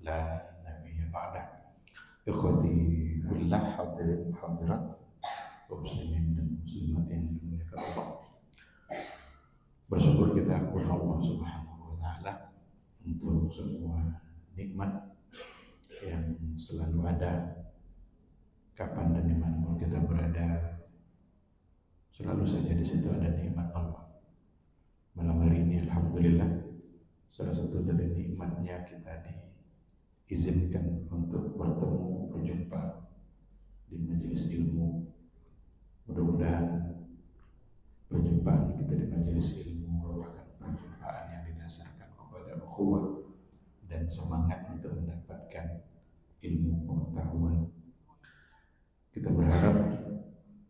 la nabiyya ba'dah. Ikhwati fillah, hadirin hadirat, muslimin dan muslimat yang dimuliakan Allah. Bersyukur kita kepada Allah Subhanahu wa taala untuk semua nikmat yang selalu ada kapan dan dimanapun kita berada. Selalu saja di situ ada nikmat Allah. Malam hari ini alhamdulillah salah satu dari nikmatnya kita diizinkan untuk bertemu, berjumpa di majelis ilmu. Mudah-mudahan perjumpaan kita di majelis ilmu merupakan perjumpaan yang didasarkan kepada ukhuwah dan semangat untuk mendapatkan ilmu pengetahuan. Kita berharap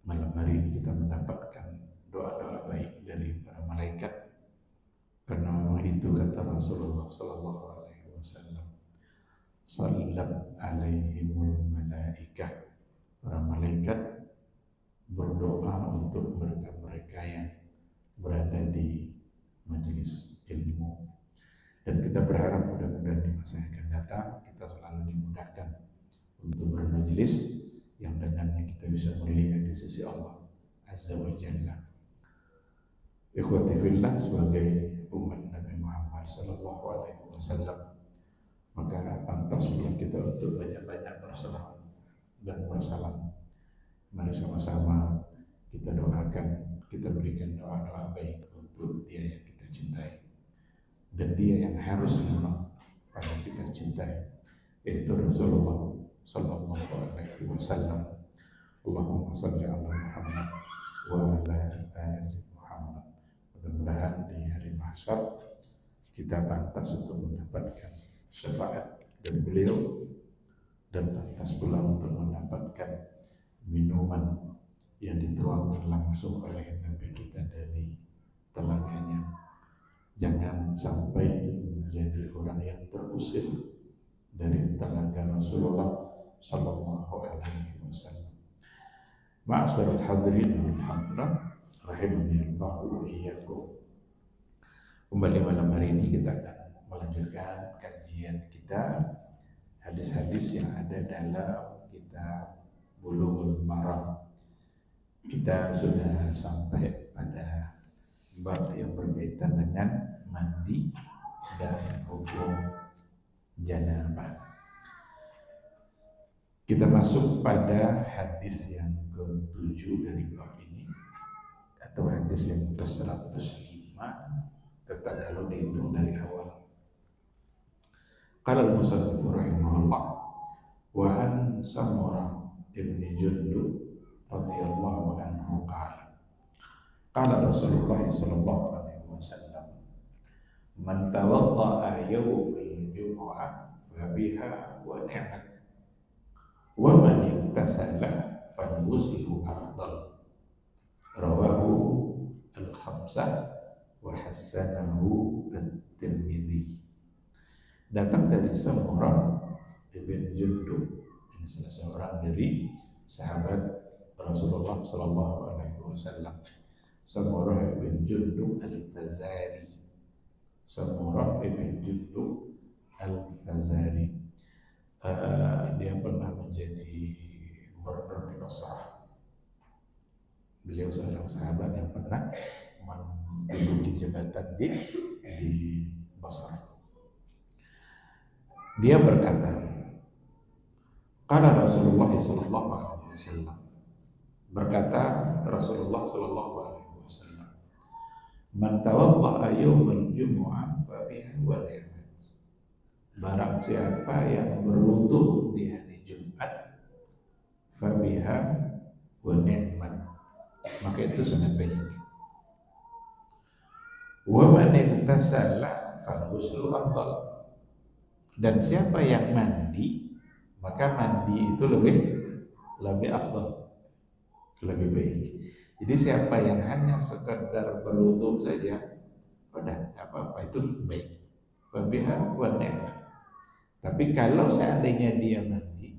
malam hari ini kita mendapatkan doa-doa baik dari para malaikat, karena memang itu kata Rasulullah Sallallahu Alaihi Wasallam, "Sallat alaihimul malaikah." Para malaikat berdoa untuk mereka yang berada di majelis ilmu. Dan kita berharap mudah-mudahan di masa yang akan datang kita selalu dimudahkan untuk bermajelis yang dengannya kita bisa melihat di sisi Allah Azza wa Jalla. Ikhwati fillah, sebagai umat Nabi Muhammad Sallallahu Alaihi Wasallam, maka pantas pula kita untuk banyak-banyak bersalawat dan bersalam. Mari sama-sama kita doakan, kita berikan doa-doa baik untuk dia yang kita cintai dan dia yang harus memang pada kita cintai, yaitu Rasulullah Sallallahu Alaihi Wasallam. Allahumma salli ala Muhammad wa ala ali Muhammad. Mudah-mudahan di hari mahsyar kita pantas untuk mendapatkan syafaat dari beliau, dan pantas pula untuk mendapatkan minuman yang dituangkan langsung oleh Nabi kita dari telaganya. Jangan sampai menjadi orang yang terusir dari telaga Rasulullah Sallallahu Alaihi Wasallam. Ma'asyiral hadirin wal hadirat, rahimani Allah wa iyyakum. Kembali malam hari ini kita akan melanjutkan kajian kita hadis-hadis yang ada dalam kitab Bulughul Maram. Kita sudah sampai pada bab yang berkaitan dengan mandi dan hukum janabah. Kita masuk pada hadis yang ke-7 dari bab ini, atau hadis yang ke-105 kalau dihitung dari awal. Qala al-musannif rahimahullah, wa an Samurah ibn Jundub radhiyallahu anhu qala Rasulullah sallallahu alaihi wasallam, man tawadda'a yawmal jumu'ah fa biha wa ni'mat, wa man iktasala falghuslu afdal. Rawahu al-khamsah wa hassanahu at-Tirmidzi. Datang dari Samurah ibn Jundub, ini salah seorang dari sahabat Rasulullah sallallahu alaihi wasallam. Samurah ibn Jundub al-Fazari. Samurah ibn Jundub al-Fazari. Dia pernah menjadi gubernur di Basrah. Beliau seorang sahabat yang pernah menduduki jabatan di Basrah. Dia berkata, qala Rasulullah sallallahu alaihi wasallam, berkata Rasulullah sallallahu alaihi wasallam, man tawadda'a yawmal jumu'ah fa biha wa ni'mat. Barang siapa yang berwudu di hari Jumat, fa biha wa ni'mat, maka itu sangat baik. Wa man iktasala fal ghuslu afdal. Dan siapa yang mandi, maka mandi itu lebih afdal, lebih baik. Jadi siapa yang hanya sekedar berwudu saja, udah apa-apa, itu baik. Fa biha wa ni'mat. Tapi kalau seandainya dia mandi,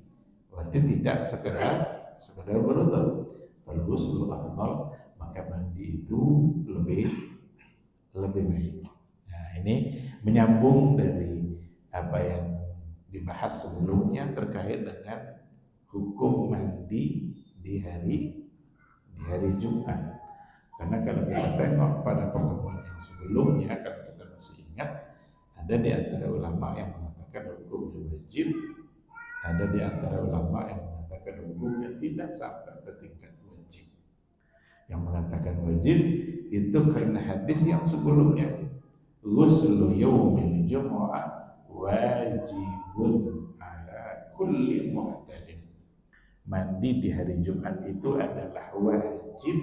berarti tidak sekedar berwudu, al-ghuslu afdal, maka mandi itu lebih baik. Nah, ini menyambung dari apa yang dibahas sebelumnya terkait dengan hukum mandi di hari Jumat. Karena kalau kita tengok pada pertemuan yang sebelumnya, kalau kita masih ingat, ada di antara ulama yang mengatakan hukumnya wajib, ada di antara ulama yang mengatakan hukumnya tidak sampai ke tingkat wajib. Yang mengatakan wajib itu karena hadis yang sebelumnya, ghuslu yaumil jumu'ah wajibun ala kulli mu'talim. Mandi di hari Jumat itu adalah wajib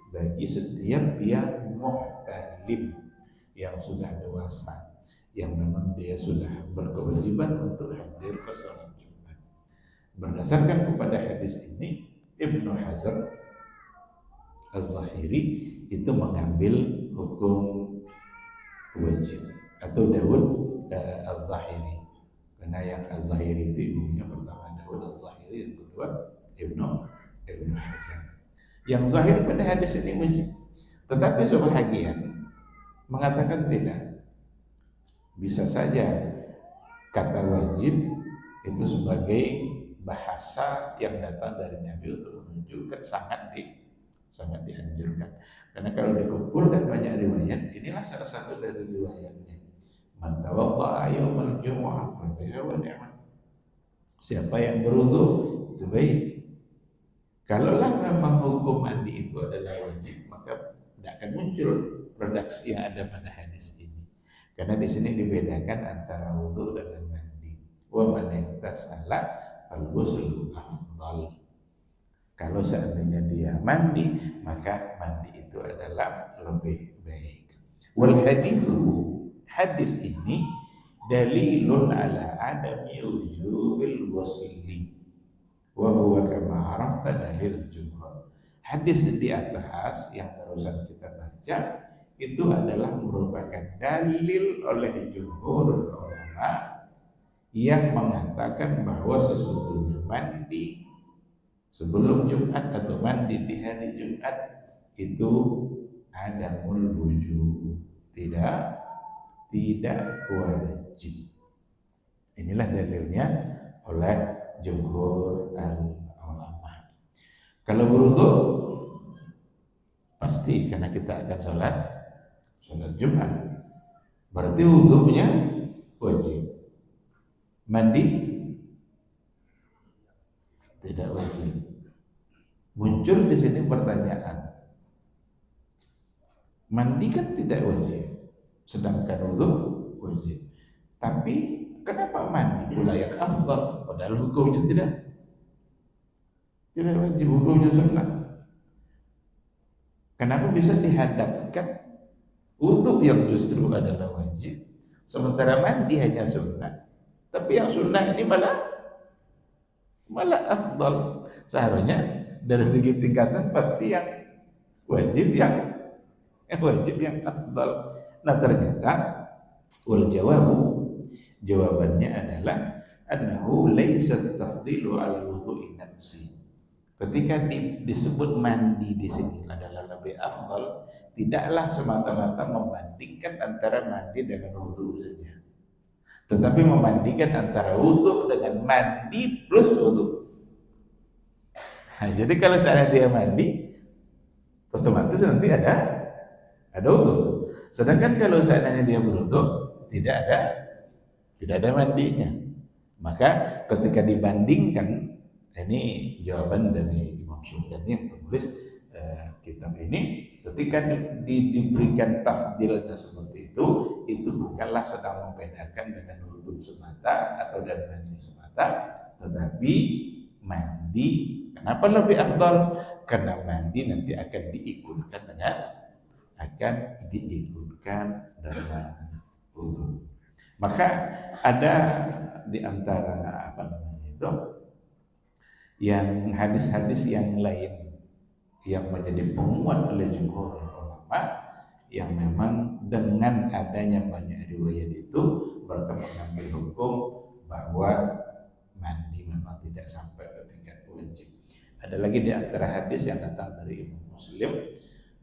bagi setiap yang muhtalim, yang sudah dewasa, yang memang dia sudah berkewajiban untuk hadir ke sholat Jumat. Berdasarkan kepada hadis ini, Ibnu Hazm Az-Zahiri itu mengambil hukum wajib, atau Daud Az-Zahiri. Karena yang Az-Zahiri itu ibunya pertama Daud Az-Zahiri, yang kedua Ibnu Hazm. Yang zahir pada hadis ini wajib. Tetapi sebahagian mengatakan tidak. Bisa saja kata wajib itu sebagai bahasa yang datang dari Nabi untuk menunjukkan sangat dianjurkan. Karena kalau dikumpulkan banyak riwayat, inilah salah satu dari riwayatnya. Man tawadda'a yaumal jumu'ah fa bihi wa ni'mat. Siapa yang berwudu itu baik. Kalaulah memang hukum mandi itu adalah wajib, maka tidak akan muncul redaksi yang ada pada hadis ini. Karena di sini dibedakan antara wudu dengan mandi. Wa man ihtasala fal ghuslu afdal. Kalau seandainya dia mandi, maka mandi itu adalah lebih baik. Wal hadis ini dalilun ala adami wujubil ghusli. Wa huwa kama arafta dalil jumhur. Hadis di atas yang barusan kita baca itu adalah merupakan dalil oleh jumhur ulama yang mengatakan bahwa sesungguhnya mandi sebelum Jumat atau mandi di hari Jumat itu adamul wujub, tidak wajib. Inilah dalilnya oleh jumhur ulama. Kalau berwudu pasti karena kita akan sholat Jumat, berarti wudunya wajib. Mandi tidak wajib. Muncul di sini pertanyaan, mandi kan tidak wajib, sedangkan wudu wajib. Tapi kenapa mandi pula yang afdal? Padahal hukumnya tidak wajib, hukumnya sunnah. Kenapa bisa dihadapkan wudu yang justru adalah wajib, sementara mandi hanya sunnah? Tapi yang sunnah ini malah afdal. Seharusnya dari segi tingkatan pasti yang wajib yang afdal. Nah ternyata jawabannya adalah annahu laisa tafdilu ala wudu'i nafsi. Ketika disebut mandi di sini adalah lebih afdal, tidaklah semata-mata membandingkan antara mandi dengan wudu saja, tetapi membandingkan antara wudu dengan mandi plus wudu. Nah, jadi kalau seandainya dia mandi, otomatis nanti ada wudu. Sedangkan kalau seandainya dia berwudu, tidak ada mandinya. Maka ketika dibandingkan, ini jawaban dari Imam Syukani yang penulis kitab ini, ketika diberikan tafdilnya seperti itu bukanlah sedang membedakan dengan wudu semata atau dan mandi semata, tetapi mandi kenapa lebih afdal? Karena mandi nanti akan diikutkan dengan wudu. Maka ada di antara itu yang hadis-hadis yang lain yang menjadi penguat oleh jumhur ulama yang memang dengan adanya banyak riwayat itu mereka mengambil hukum bahwa mandi memang tidak sampai ke tingkat wajib. Ada lagi di antara hadis yang datang dari Imam Muslim,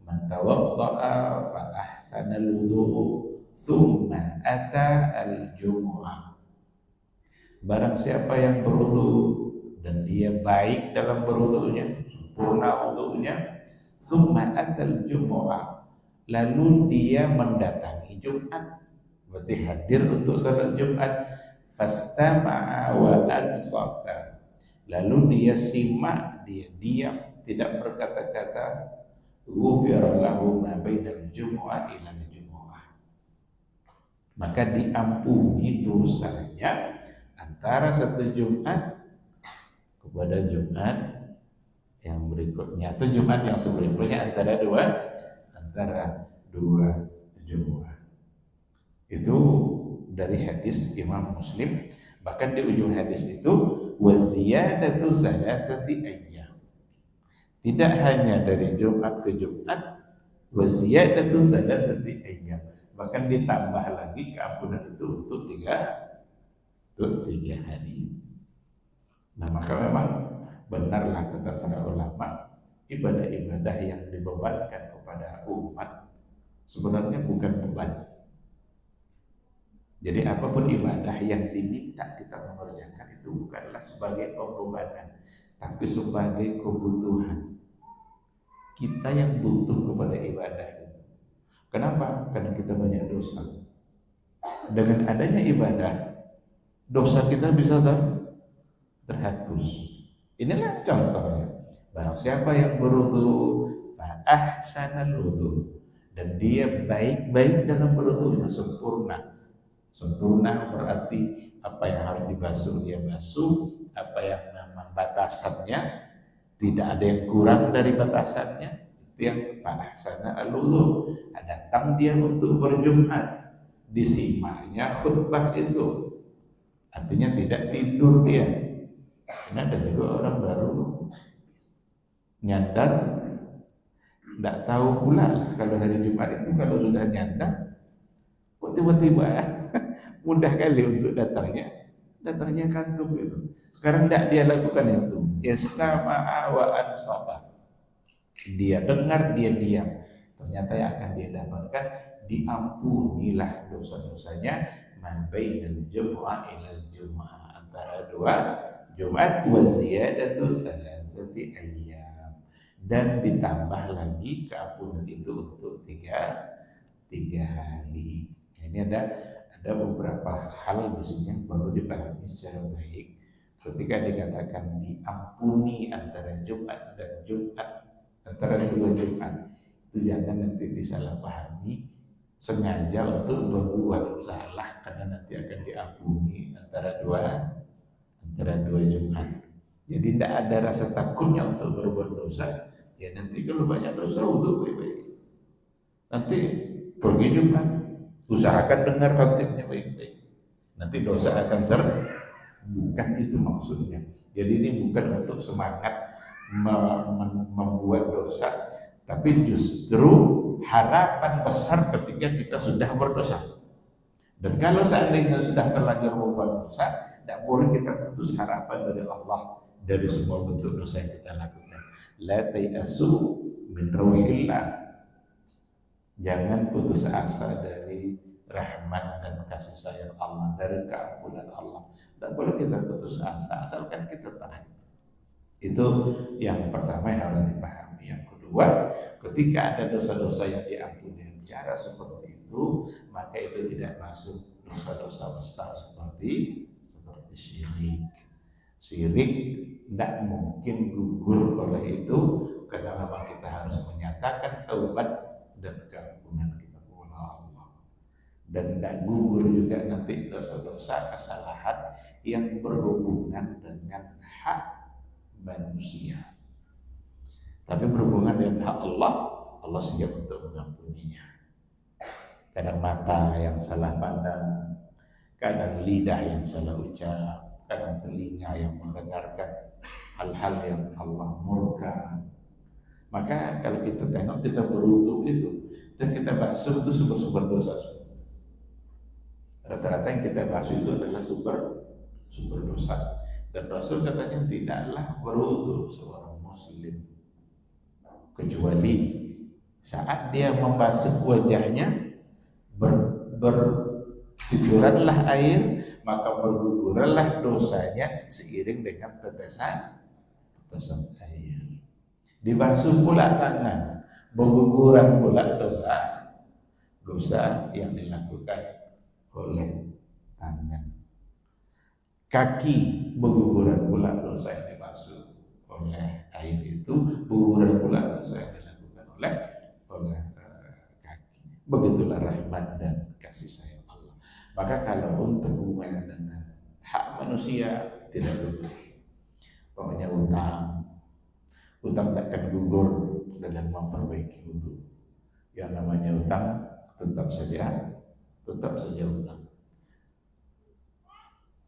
man tawadda'a fa ahsana al-wudu' thumma ata al-jumu'ah Barang siapa yang berwudu dan dia baik dalam berwudunya, sempurna wudunya, summa atal jumu'ah, lalu dia mendatangi Jumat, berarti hadir untuk salat Jumat, fastama'a wa ansata, lalu dia simak, dia diam, tidak berkata-kata, ghufira lahu ma bainal jumu'ah ila jumu'ah, maka diampuni dosanya antara satu Jumat kepada Jumat yang berikutnya atau Jumat yang sebelumnya, antara dua Jumat. Itu dari hadis Imam Muslim. Bahkan di ujung hadis itu wa ziyadatu salasati ayyam, tidak hanya dari Jumat ke Jumat, wa ziyadatu salasati ayyam, bahkan ditambah lagi keampunan itu untuk tiga hari. Nah, maka memang benarlah kata para ulama, ibadah-ibadah yang dibebankan kepada umat sebenarnya bukan beban. Jadi apapun ibadah yang diminta kita mengerjakan itu bukanlah sebagai pembebanan, tapi sebagai kebutuhan. Kita yang butuh kepada ibadah itu. Kenapa? Karena kita banyak dosa. Dengan adanya ibadah, dosa kita bisa terhapus. Inilah contohnya. Barang siapa yang berwudu, fa ahsanal wudu, dan dia baik-baik dalam berwudunya, sempurna. Sempurna berarti apa yang harus dibasuh dia basuh, apa yang memang batasannya tidak ada yang kurang dari batasannya, itu yang fa ahsanal wudu. Datang dia untuk berjumat, disimaknya khutbah itu, artinya tidak tidur dia. Karena ada juga orang baru nyandar, tidak tahu pula lah kalau hari Jumat itu kalau sudah nyandar, kok tiba-tiba ya, mudah kali untuk datangnya kantuk itu. Sekarang tidak dia lakukan itu. Istama'a wa ansaba. Dia dengar, dia diam. Ternyata yang akan dia dapatkan, diampunilah dosa-dosanya ma bainal jumu'ah ilal jumu'ah, antara dua Jumat, wa ziyadatu salasati ayyam, dan ditambah lagi keampunan itu untuk tiga hari. Ini ada beberapa hal di sini yang perlu dipahami secara baik. Ketika dikatakan diampuni antara Jumat dan Jumat, antara dua Jumat, itu jangan nanti disalahpahami sengaja untuk berbuat salah, karena nanti akan diampuni antara dua Jumat. Jadi tidak ada rasa takutnya untuk berbuat dosa. Ya nanti kalau banyak dosa untuk baik-baik. Nanti pergi Jumat, usahakan dengar khotibnya baik-baik. Nanti dosa akan bukan itu maksudnya. Jadi ini bukan untuk semangat membuat dosa, tapi justru harapan besar ketika kita sudah berdosa. Dan kalau seandainya sudah terlanjur membuat dosa, tidak boleh kita putus harapan dari Allah dari semua bentuk dosa yang kita lakukan. La tayasu min rawihillah. Jangan putus asa dari rahmat dan kasih sayang Allah, dari keampunan Allah. Tidak boleh kita putus asa asalkan kita taat. Itu yang pertama yang harus dipahami. Yang kedua, ketika ada dosa-dosa yang diampuni dengan cara seperti itu, maka itu tidak masuk dosa-dosa besar seperti syirik. Syirik tidak mungkin gugur oleh itu, karena memang kita harus menyatakan taubat dan keampunan kita kepada Allah. Dan tidak gugur juga nanti dosa-dosa kesalahan yang berhubungan dengan hak manusia. Tapi berhubungan dengan hak Allah, Allah siap untuk mengampuninya. Kadang mata yang salah pandang, kadang lidah yang salah ucap, kadang telinga yang mendengarkan hal-hal yang Allah murka. Maka kalau kita tengok, kita berwudu itu dan kita basuh itu sumber-sumber dosa. Rata-rata yang kita basuh itu adalah sumber dosa. Dan Rasul katanya tidaklah berwudu seorang muslim kecuali saat dia membasuh wajahnya cucuranlah air, maka berguguranlah dosanya seiring dengan tetesan air. Dibasuh pula tangan, berguguran pula dosa yang dilakukan oleh tangan. Kaki berguguran pula dosa yang dibasuh oleh air itu, berguguran pula dosa yang dilakukan oleh kaki. Begitulah rahmat dan kasih sayang Allah. Maka kalau untuk hubungannya dengan hak manusia tidak boleh. Pokoknya utang takkan gugur dengan memperbaiki wudhu. Yang namanya utang tetap saja utang.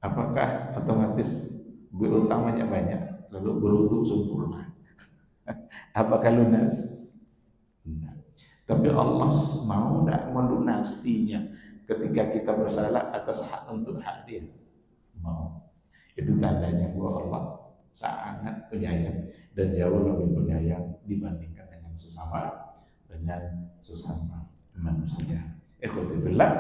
Apakah otomatis berutang banyak lalu berwudhu sempurna? Apakah lunas? Tidak. Tapi Allah mau tidak melunasinya ketika kita bersalah atas hak untuk hak dia. Mau. Itu tandanya bahwa Allah sangat penyayang dan jauh lebih penyayang dibandingkan dengan sesama manusia. Ikhwati fillah,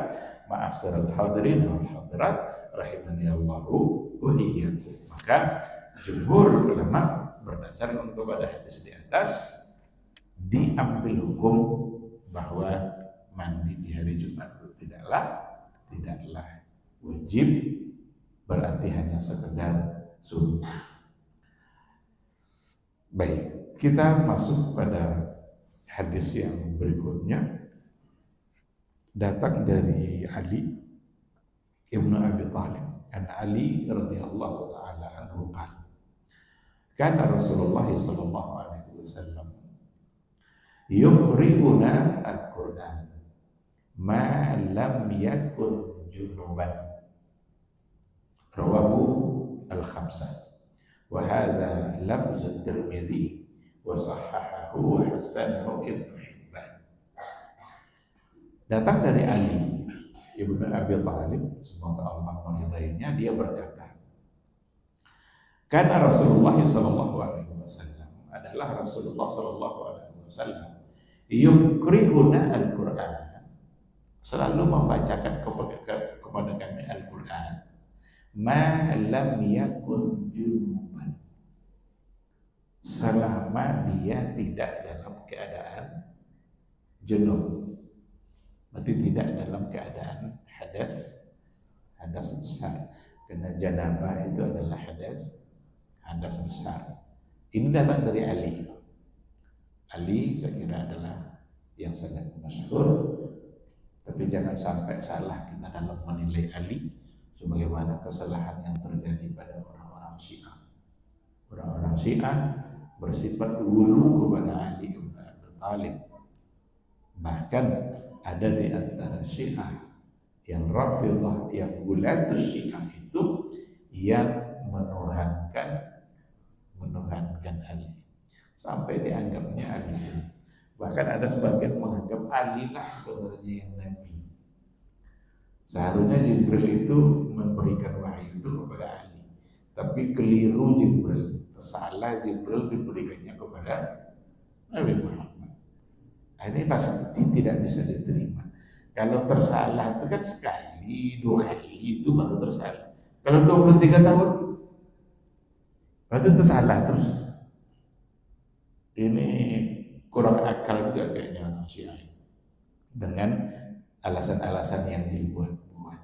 ma'asyiral hadirin wal hadirat rahimani Allahu wa iyyakum. Maka jumhur ulama berdasarkan kepada hadis di atas diambil hukum bahwa mandi di hari Jumat itu tidaklah wajib, berarti hanya sekedar sunnah. Baik, kita masuk pada hadis yang berikutnya, datang dari Ali ibnu Abi Thalib. An Ali radhiyallahu taala anhu qala, kana Rasulullah sallallahu alaihi wasallam yuqri'una al-Qur'an ma lam yakun junuban. Rawahu al-khamsah. Wa hadza lafz at-Tirmidzi wa sahahahu wa hasanahu Ibnu Hibban. Datang dari Ali ibnu Abi Thalib, semoga Allah meridainya, dia berkata, karena Rasulullah sallallahu alaihi wasallam adalah Rasulullah sallallahu alaihi wasallam yuqri'una al-Qur'an, selalu membacakan kepada kami Al-Qur'an, ma lam yakun junuban, selama dia tidak dalam keadaan junub. Berarti tidak dalam keadaan hadas besar, karena janabah itu adalah hadas besar. Ini datang dari Ali. Ali saya kira adalah yang sangat masyhur, tapi jangan sampai salah kita dalam menilai Ali sebagaimana kesalahan yang terjadi pada orang-orang Syiah. Orang-orang Syiah bersifat ulu kepada Ali bin Abi Thalib. Bahkan ada di antara Syiah yang Rafidhah, yang gulatus Syiah itu yang menuhankan Ali, sampai dianggapnya Ali. Bahkan ada sebagian menganggap Ali lah sebenarnya yang Nabi. Seharusnya Jibril itu memberikan wahyu itu kepada Ali, tapi keliru Jibril, salah Jibril diberikannya kepada Nabi Muhammad. Ini pasti tidak bisa diterima. Kalau tersalah itu kan sekali, 2 kali itu baru tersalah. Kalau 23 tahun berarti tersalah terus. Ini kurang akal juga kayaknya orang Syiah dengan alasan-alasan yang dibuat-buat.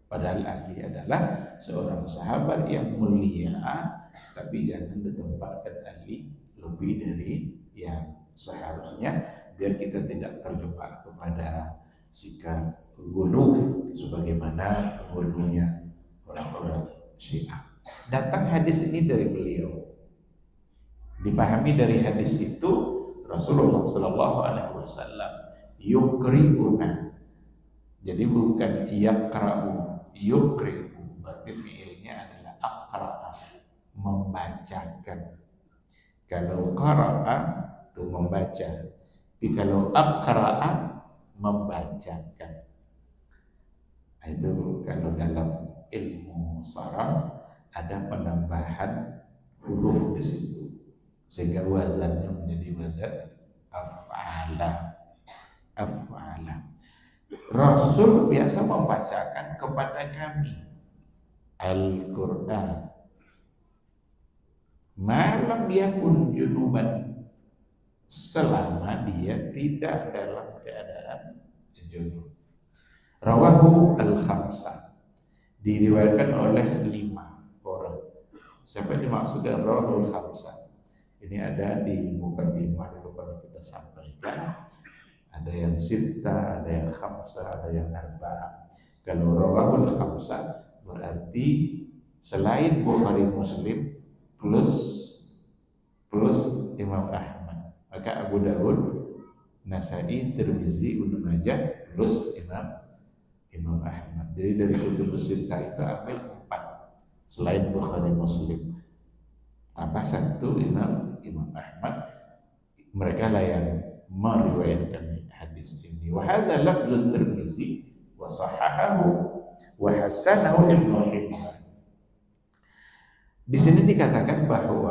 Padahal Ali adalah seorang sahabat yang mulia, tapi jangan ditempatkan Ali lebih dari yang seharusnya, biar kita tidak terjebak kepada sikap ghulu sebagaimana ghulunya orang-orang Syiah. Datang hadis ini dari beliau. Dipahami dari hadis itu Rasulullah sallallahu alaihi wasallam yuqri'una. Jadi bukan yaqra'u, yuqri'u berarti fiilnya adalah aqra'a, membacakan. Kalau qara'a itu membaca, tapi kalau aqra'a membacakan. Itu kalau dalam ilmu saraf ada penambahan huruf di situ sehingga wazannya menjadi wazan af'ala. Rasul biasa membacakan kepada kami Al-Quran malam yakun junuban, selama dia tidak dalam keadaan junub. Rawahu al-khamsah, diriwayatkan oleh 5 orang. Siapa yang dimaksud dengan rawahu al-khamsah? Ini ada di mukaddimah dulu pernah kita sampaikan. Ada yang sitta, ada yang khamsah, ada yang arba'ah. Kalau rawahu al-khamsah berarti selain Bukhari Muslim plus Imam Ahmad, maka Abu Dawud, Nasai, Tirmizi, Ibnu Majah plus Imam Ahmad. Jadi dari kutubus sittah itu ambil 4 selain Bukhari Muslim, tambah 1 Imam Ahmad. Mereka lah yang meriwayatkan hadis ini. Wa hadza lafzul Tirmizi wa sahahahu wa hasanahu Ibnu Hibban. Di sini dikatakan bahwa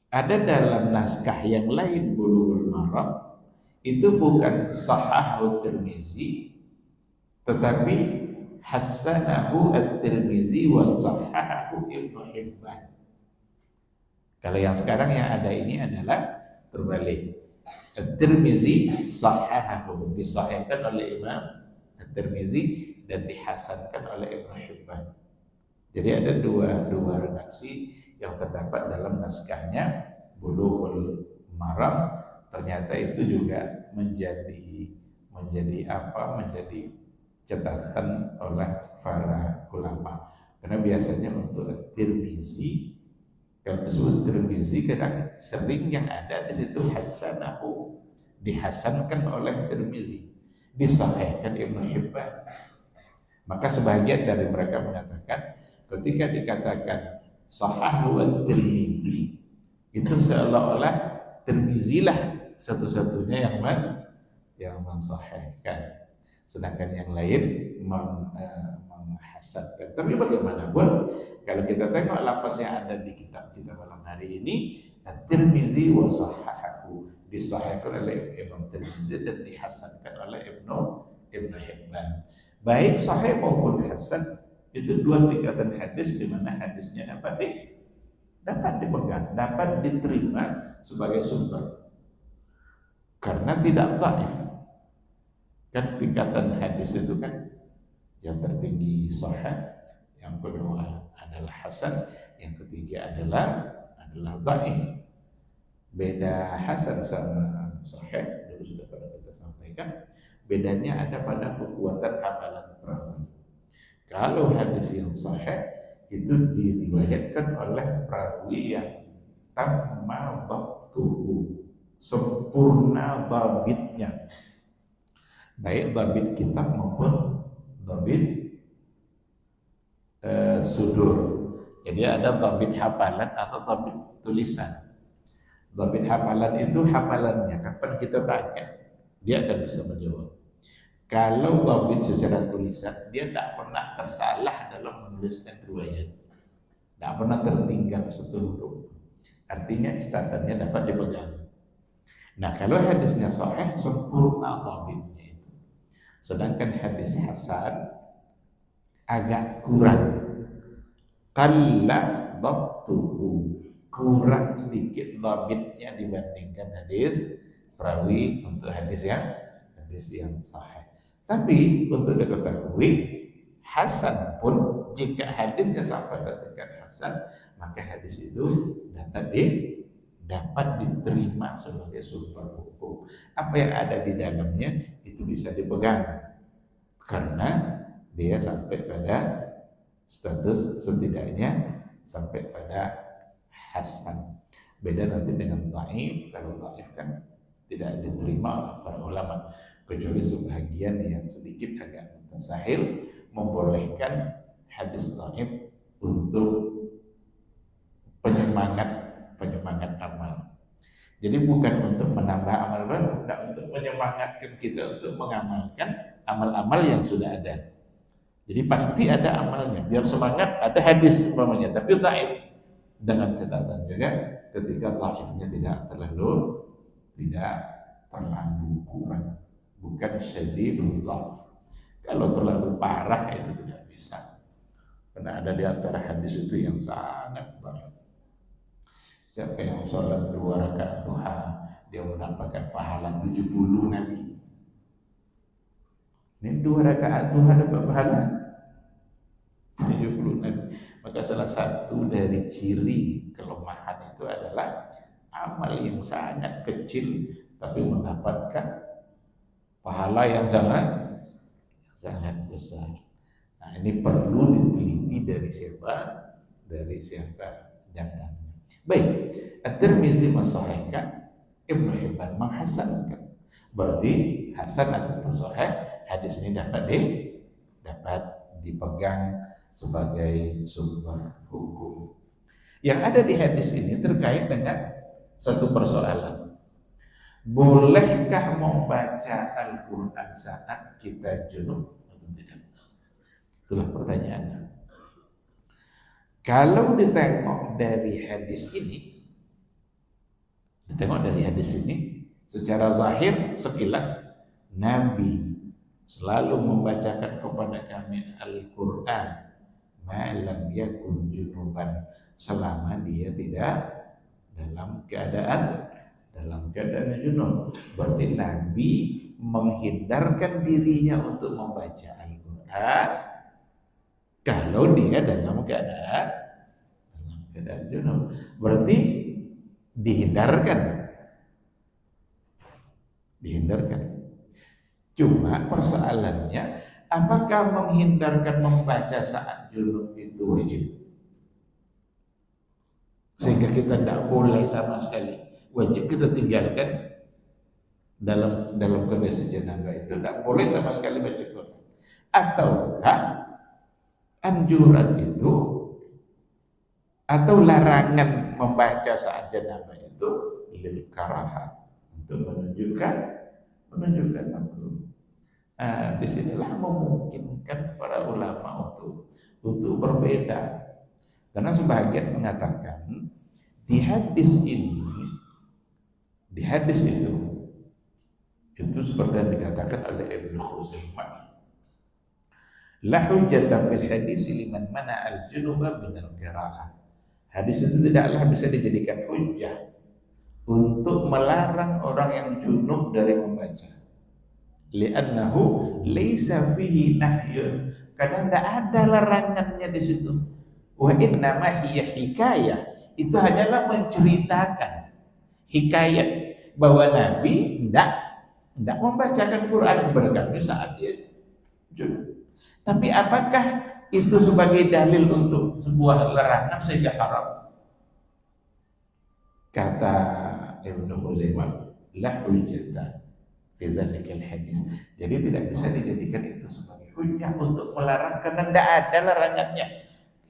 ada dalam naskah yang lain Bulughul Maram itu bukan sahahu Tirmizi, tetapi hasanahu at-Tirmizi wa sahahahu Ibnu Hibban. Kalau yang sekarang yang ada ini adalah terbalik. At-Tirmizi sahahahu, disahihkan oleh Imam At-Tirmizi dan dihasankan oleh Ibnu Hibban. Jadi ada dua redaksi yang terdapat dalam naskahnya Bulughul Maram. Ternyata itu juga menjadi catatan oleh para ulama. Karena biasanya untuk Tirmizi, kalau disebut Tirmizi kadang sering yang ada di situ hasanahu, dihasankan oleh Tirmizi, disahihkan Ibnu Hibban. Maka sebagian dari mereka mengatakan ketika dikatakan sahahu at-Tirmizi, itu seolah-olah Tirmizi lah satu-satunya yang mensahihkan, sedangkan yang lain menghasankan. Tapi bagaimanapun kalau kita tengok lafaz yang ada di kitab kita malam hari ini, at-Tirmizi wa sahahahu, disahihkan oleh Imam Tirmizi dan dihasankan oleh Ibnu Hibban. Baik sahih maupun hasan itu 2 tingkatan hadis, di mana hadisnya dapat dipegang, dapat diterima sebagai sumber karena tidak dhaif. Kan tingkatan hadis itu kan yang tertinggi sahih, yang kedua adalah hasan, yang ketiga adalah dhaif. Beda hasan sama sahih dulu sudah pernah kita sampaikan. Bedanya ada pada kekuatan hafalan perawi. Kalau hadis yang sahih itu diriwayatkan oleh perawi yang tamma dhabtuhu, sempurna dhabitnya, baik dhabit kitab maupun dhabit sudur. Jadi ada dhabit hafalan atau dhabit tulisan. Dhabit hafalan itu hafalannya, kapan kita tanya dia akan bisa menjawab. Kalau dhabit secara tulisan, dia tak pernah tersalah dalam menuliskan riwayat, tak pernah tertinggal satu huruf. Artinya catatannya dapat dipegang. Nah, kalau hadisnya sahih, sempurna dhabitnya itu. Sedangkan hadis hasan agak kurang. Qalla dhabtuhu, kurang sedikit dhabitnya dibandingkan hadis perawi untuk hadis yang sahih. Tapi untuk diketahui, hasan pun jika hadisnya sampai ke tingkat hasan, maka hadis itu dapat diterima sebagai sumber hukum. Apa yang ada di dalamnya itu bisa dipegang karena dia sampai pada status, setidaknya sampai pada hasan. Beda nanti dengan dhaif. Kalau dhaif kan tidak diterima oleh para ulama, kecuali sebagian yang sedikit agak mutasahil membolehkan hadis dhaif untuk penyemangat amal. Jadi bukan untuk menambah amal baru, tidak, untuk menyemangatkan kita untuk mengamalkan amal-amal yang sudah ada. Jadi pasti ada amalnya, biar semangat. Ada hadis umpamanya tapi dhaif, dengan catatan juga ketika dhaifnya tidak terlalu kurang. bukan syadidul dhaf. Kalau terlalu parah itu tidak bisa. Karena ada di antara hadis itu yang sangat berat. Siapa yang sholat 2 rakaat duha, dia mendapatkan pahala 70 Nabi. Ini 2 rakaat duha dapat pahala 70 Nabi. Maka salah satu dari ciri kelemahan itu adalah amal yang sangat kecil tapi mendapatkan pahala yang sangat besar. Nah, ini perlu diteliti dari siapa datangnya. Baik, At-Tirmizi mensahihkan, Ibnu Hibban menghasankan. Berarti hasan ataupun sahih, hadis ini dapat dipegang sebagai sumber hukum. Yang ada di hadis ini terkait dengan satu persoalan. Bolehkah membaca Al-Quran saat kita junub atau tidak? Itulah pertanyaannya. Kalau ditengok dari hadis ini, secara zahir sekilas Nabi selalu membacakan kepada kami Al-Quran malam yakun junuban, selama dia tidak dalam keadaan junub. Berarti Nabi menghindarkan dirinya untuk membaca Al-Quran kalau dia dalam keadaan junub. Berarti dihindarkan. Cuma persoalannya, apakah menghindarkan membaca saat junub itu wajib? Sehingga kita tidak boleh sama sekali. Wajib kita tinggalkan dalam kondisi janabah itu, tidak boleh sama sekali baca Quran. Ataukah anjuran itu atau larangan membaca saat janabah itu lil karaha, untuk menunjukkan makruh. Disinilah memungkinkan para ulama untuk berbeda, karena sebagian mengatakan di hadis itu seperti yang dikatakan oleh Ibnu Khuzaimah, la hujjata fil hadis liman mana al-junuba min al-qira'ah. Hadis itu tidaklah bisa dijadikan hujjah untuk melarang orang yang junub dari membaca. Li'annahu laisa fihi nahyun, karena tidak ada larangannya di situ. Wa inna ma hiya hikayah, itu hanyalah menceritakan hikayat bahwa Nabi tidak membacakan Quran kepada kami saat dia junub. Tapi apakah itu sebagai dalil untuk sebuah larangan sehingga haram? Kata Ibnu Khuzaimah, la hujjata fi dzalikal hadis. Jadi tidak bisa dijadikan itu sebagai hujjah untuk melarang, karena tidak ada larangannya.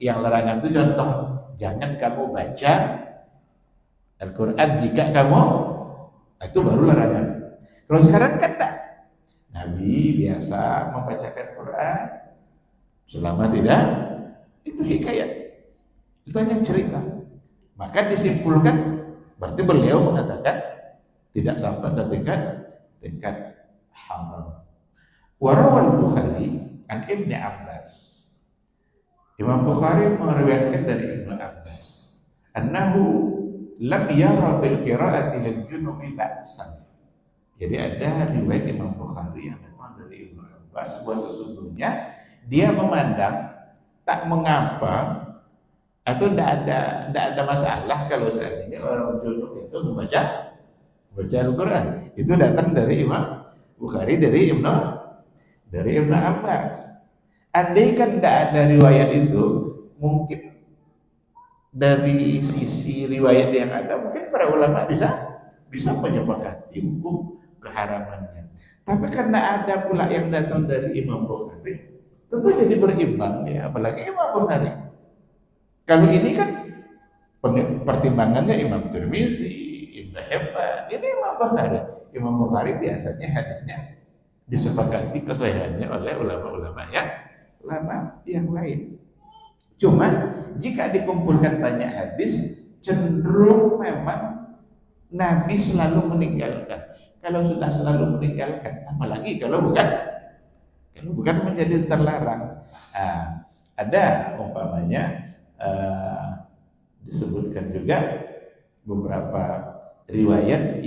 Yang larangan itu contoh, jangan kamu baca Al-Quran jika kamu, itu baru larangan. Kalau sekarang kan tidak. Nabi biasa membacakan Quran selama tidak, itu hikayat, itu hanya cerita. Maka disimpulkan berarti beliau mengatakan tidak sampai ke tingkat haram. Warawal Bukhari an Ibni Abbas, Imam Bukhari meriwayatkan dari Ibnu Abbas, annahu lam yara bil qira'ati lil junubi ba'san. Jadi ada riwayat Imam Bukhari yang datang dari Ibnu Abbas bahwa sesungguhnya dia memandang tak mengapa atau tidak ada masalah kalau seandainya orang junub itu membaca Al-Quran. Itu datang dari Imam Bukhari dari Ibnu Abbas. Andai kan tidak ada riwayat itu, mungkin dari sisi riwayat yang ada, mungkin para ulama bisa menyepakati hukum keharamannya. Tapi karena ada pula yang datang dari Imam Bukhari, tentu jadi berimbang ya, apalagi Imam Bukhari. Kalau ini kan pertimbangannya Imam Tirmizi, Ibnu Hibban, ini Imam Bukhari. Imam Bukhari biasanya hadisnya disepakati kesahihannya oleh ulama-ulama yang lain. Cuma jika dikumpulkan banyak hadis, cenderung memang Nabi selalu meninggalkan. kalau sudah selalu meninggalkan, apalagi kalau bukan menjadi terlarang. Ada umpamanya disebutkan juga beberapa riwayat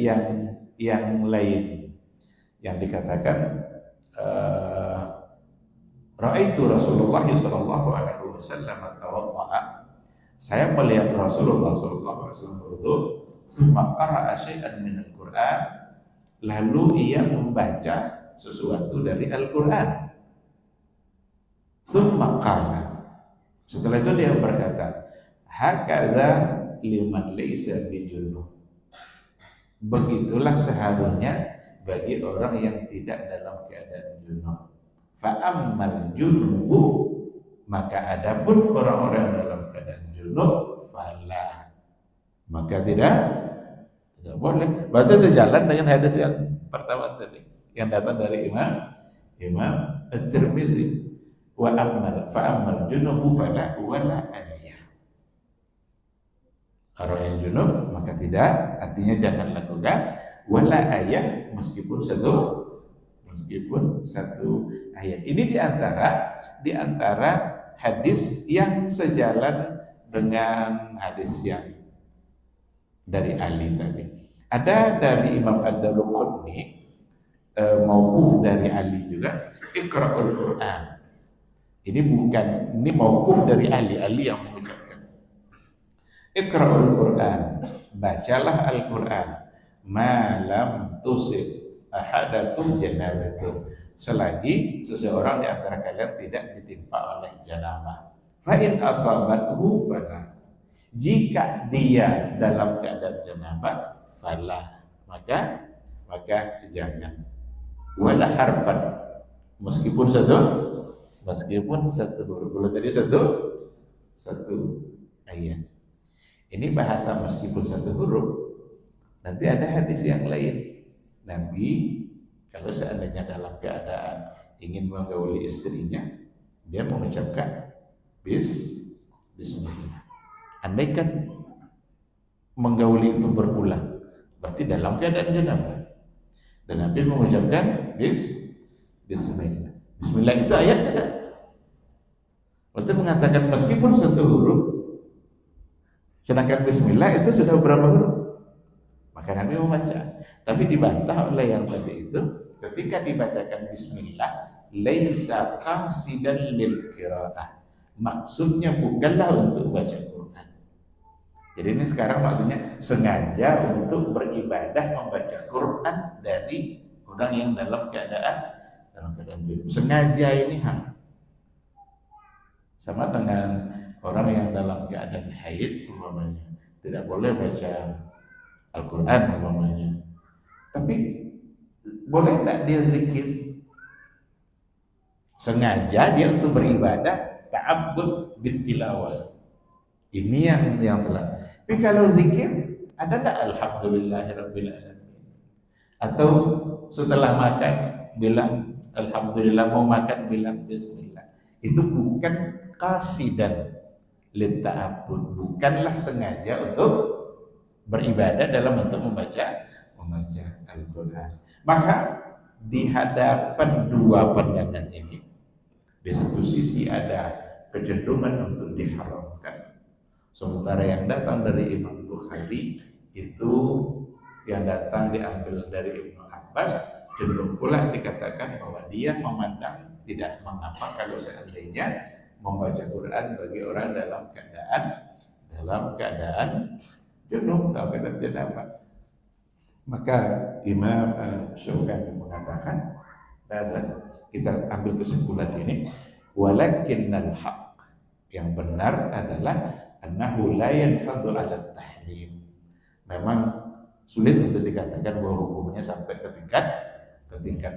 yang lain yang dikatakan Ra'aitu Rasulullah sallallahu alaihi wasallam tawadda'a. Saya melihat Rasulullah sallallahu alaihi wasallam berwudu, summa qara'a syai'an min al-Qur'an, lalu ia membaca sesuatu dari Al-Qur'an. Summa qala. Setelah itu dia berkata, hakadza liman laysa bijunub. Begitulah seharusnya bagi orang yang tidak dalam keadaan junub. Fa'ammal junubu, maka adapun orang-orang dalam keadaan junub, fala, maka tidak boleh. Berarti sejalan dengan hadis yang pertama tadi yang datang dari Imam At-Tirmidzi. Fa'ammal junubu fala wala aliyah. Orang yang junub maka tidak, artinya jangan lakukan, wala ayah, meskipun satu ayat. Ini di antara hadis yang sejalan dengan hadis yang dari Ali tadi. Ada dari Imam Ad-Darqutni mauquf dari Ali juga, Iqra'ul Qur'an. Ini mauquf dari Ali yang mengucapkan. Iqra'ul Qur'an, bacalah Al-Qur'an, ma lam tusib ahadakum janabatun, selagi seseorang di antara kalian tidak ditimpa oleh janabah. Fa in asabathu fala, jika dia dalam keadaan janabah, fala, maka jangan. Wala harfan, meskipun satu huruf. Kalau tadi satu ayat. Ini bahasa meskipun satu huruf. Nanti ada hadis yang lain. Nabi kalau seandainya dalam keadaan ingin menggauli istrinya, dia mengucapkan bismillah. Andaikan menggauli itu berulang, berarti dalam keadaan janabah, dan Nabi mengucapkan bismillah. Bismillah itu ayat tidak? Berarti mengatakan meskipun satu huruf, sedangkan bismillah itu sudah berapa huruf? Maka Nabi membaca. Tapi dibantah oleh yang tadi itu, ketika dibacakan bismillah, laisa qasidan lil qiraah. Maksudnya bukanlah untuk baca Quran. Jadi ini sekarang maksudnya sengaja untuk beribadah membaca Quran dari orang yang dalam keadaan junub. Sengaja ini sama dengan orang yang dalam keadaan haid umpamanya, tidak boleh baca Al-Quran umpamanya. Tapi boleh tidak dia zikir? Sengaja dia untuk beribadah, ta'abbud bitilawah. Ini yang telah. Tapi kalau zikir, ada tak alhamdulillahirabbil alamin? Atau setelah makan bilang alhamdulillah, mau makan bilang bismillah. Itu bukan qasidan lit ta'abbud, bukanlah sengaja untuk beribadah dalam bentuk membaca Al-Quran. Maka di hadapan dua pandangan ini, di satu sisi ada kecenderungan untuk diharamkan, sementara yang datang dari Imam Bukhari itu, yang datang diambil dari Ibnu Abbas, cenderung pula dikatakan bahwa dia memandang tidak mengapa kalau seandainya membaca Quran bagi orang dalam keadaan junub atau keadaan janabah. Maka Imam Syaukani mengatakan, dan kita ambil kesimpulan ini, walakinnal haq, yang benar adalah annahu la yanhadu ala tahrim. Memang sulit untuk dikatakan bahwa hukumnya sampai ke tingkat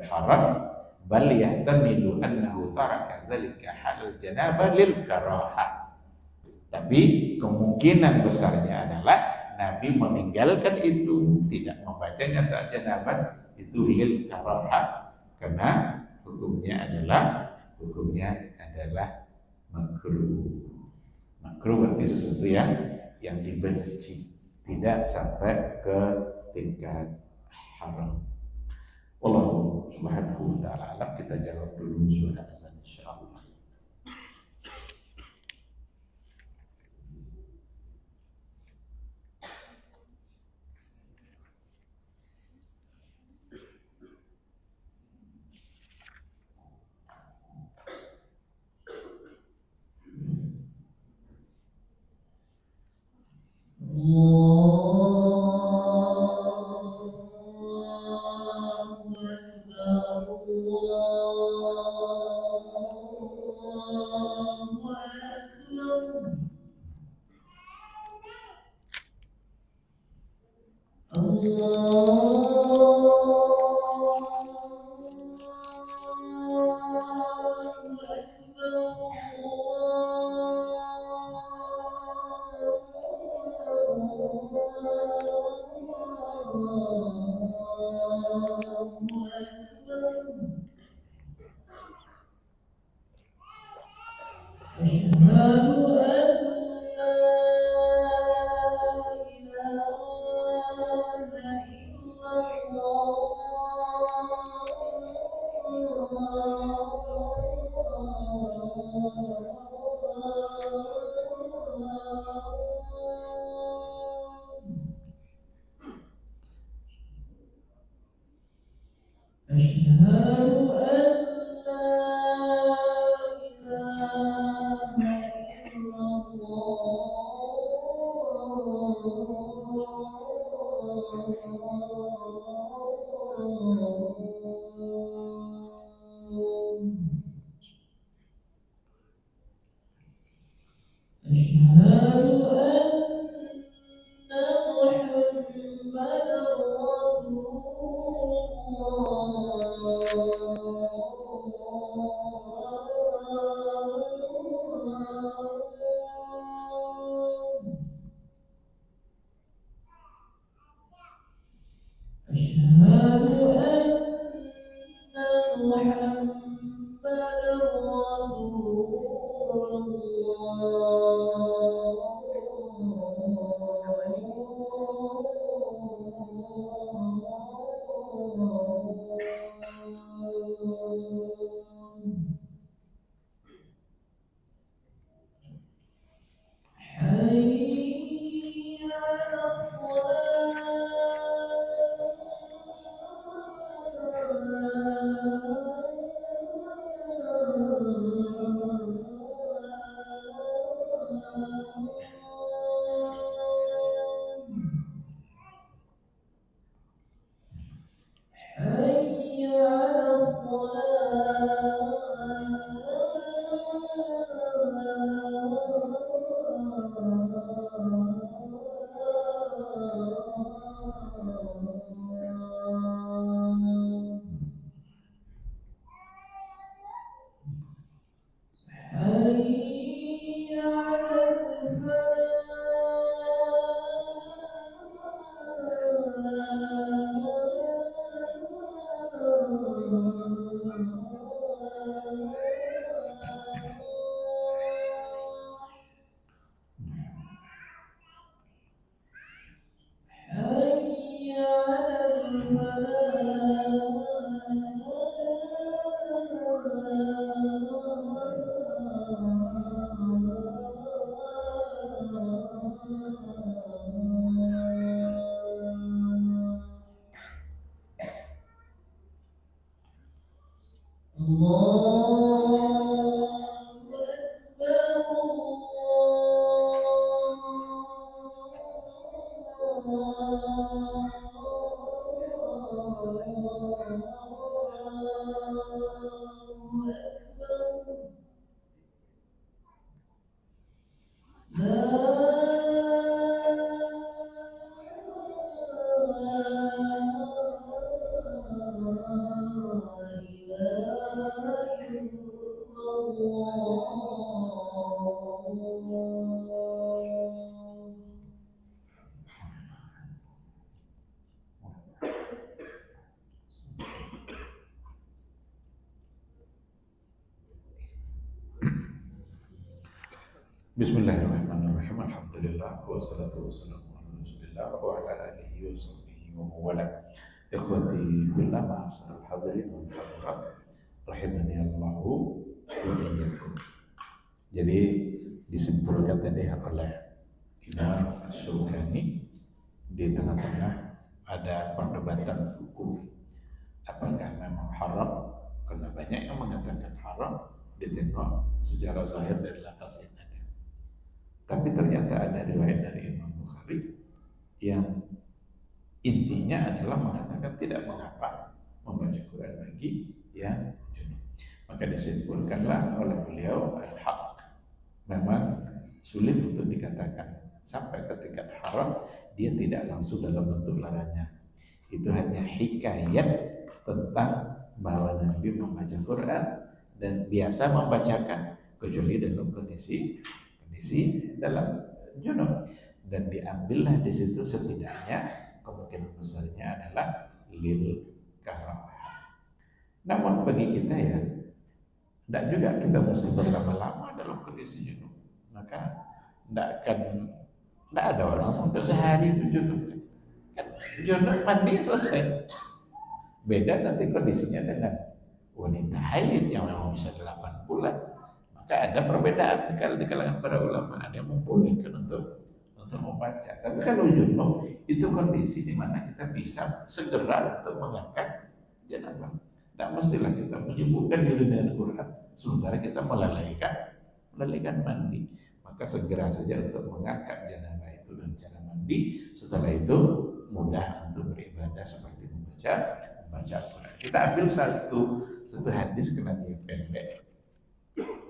haram, bal yahtamilu annahu taraka dzalika halal janabah lil karahah. Tapi kemungkinan besarnya adalah Nabi meninggalkan itu, tidak membacanya saat janabah, itu lil karahah, karena hukumnya adalah makruh. Makruh berarti sesuatu yang dibenci, tidak sampai ke tingkat haram. Wallahu subhanahu wa ta'ala alam. Kita jawab dulu suara azan insyaallah. Bismillahirrahmanirrahim. Alhamdulillah wassalatu wassalamu ala Rasulillah wa ala alihi wa sahbihi wa mawala. Ikhwati fillah, ma'asyiral hadirin wal hadirat, rahimani Allahu wa iyyakum. Jadi disimpulkan tadi oleh Imam Asy-Syaukani, di tengah-tengah ada perdebatan hukum apakah memang haram, karena banyak yang mengatakan haram ditengok secara zahir dari lafaz yang ada. Tapi ternyata ada riwayat dari Imam Bukhari yang intinya adalah mengatakan tidak mengapa membaca Quran bagi yang junub. Maka disimpulkanlah oleh beliau, al-haq memang sulit untuk dikatakan sampai ke tingkat haram, dia tidak langsung dalam bentuk larangan. Itu hanya hikayat tentang bahwa Nabi membaca Quran dan biasa membacakan kecuali dalam kondisi dalam junub, dan diambillah di situ setidaknya kemungkinan besarnya adalah lil karahah. Namun bagi kita ya, tidak juga kita mesti berlama-lama dalam kondisi junub. Maka tidak ada orang sampai sehari itu junub. Kan junub mandi selesai. Beda nanti kondisinya dengan wanita haid yang memang bisa 8 bulan. Maka ada perbedaan kalau di kalangan para ulama, ada yang membolehkan untuk membaca. Tapi kalau junub itu kondisi di mana kita bisa segera untuk mengangkat janabah. Tidak mestilah kita menyibukkan diri dengan Quran sementara kita melalaikan mandi. Maka segera saja untuk mengangkat janabah itu dengan cara mandi. Setelah itu mudah untuk beribadah seperti membaca Quran. Kita ambil satu hadis karena dia